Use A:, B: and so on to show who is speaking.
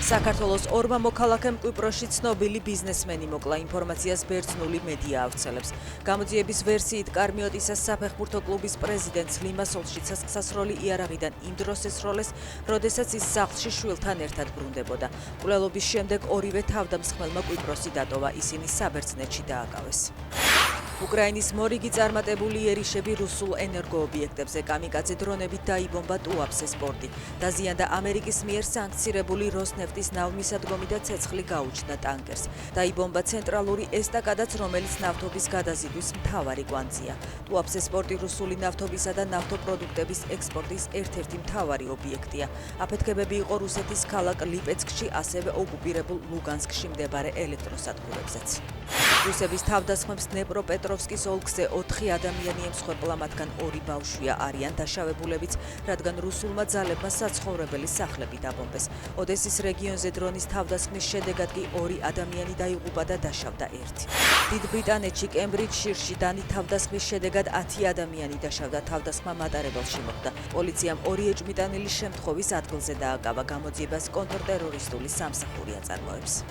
A: საქართველოს ორმა მოქალაქემ კვიპროსში ცნობილი ბიზნესმენი მოკლა, ინფორმაციას ბერძნული მედია ავრცელებს. გამოძიების ვერსიით კარმიოტისას საფეხბურთო კლუბის პრეზიდენტს ლიმას ოლშიცას სასროლი იარაღიდან იმ დროს ესროლეს, როდესაც ის სახლში შვილთან ერთად ბრუნდებოდა. მკვლელობის შემდეგ ორივე თავდამსხმელმა კვიპროსი დატოვა, ისინი საბერძნეთში დააკავეს. უკრაინის მორიგი წარმატებული იერიშები რუსულ ენერგოობიექტებზე კამიკაძე დრონებით დაიბომბა ტუაფსეს პორტი. დაზიანდა ამერიკის მიერ სანქცირებული როსნეფტის ნავმისადგომი და ცეცხლი გაუჩნდა ტანკერს. დაიბომბა ცენტრალური ესტაკადაც, რომელიც ნავთობის გადაზიდვის მთავარი კვანძია. ტუაფსეს პორტი რუსული ნავთობისა და ნავთობპროდუქტების ექსპორტის ერთ-ერთი მთავარი ობიექტია. აფეთქებები იყო რუსეთის ქალაქ ლიპეცკში, ასევე ოკუპირებულ ლუგანსკში მდებარე ელექტროსადგურებზეც. რუსების თავდასხმებს დნეპროპეტროვსკის ოლქზე 4 ადამიანი ემსხვერპლა, მათგან 2 ბავშვია, არიან დაშავებულებიც, რადგან რუსულმა ძალებმა საცხოვრებელი სახლები დაბომბეს. ოდესის რეგიონზე დრონის თავდასხმის შედეგად კი 2 ადამიანი დაიღუპა და დაშავდა 1. დიდ ბრიტანეთში კემბრიჯშირში დანი თავდასხმის შედეგად 10 ადამიანი დაშავდა, თავდასხმა მატარებელში მოხდა. პოლიციამ 2 ეჭვმიტანილი შემთხვევის ადგილზე დააკავა, გამოძიებას კონტრტერორისტული სამსახური აწარმოებს.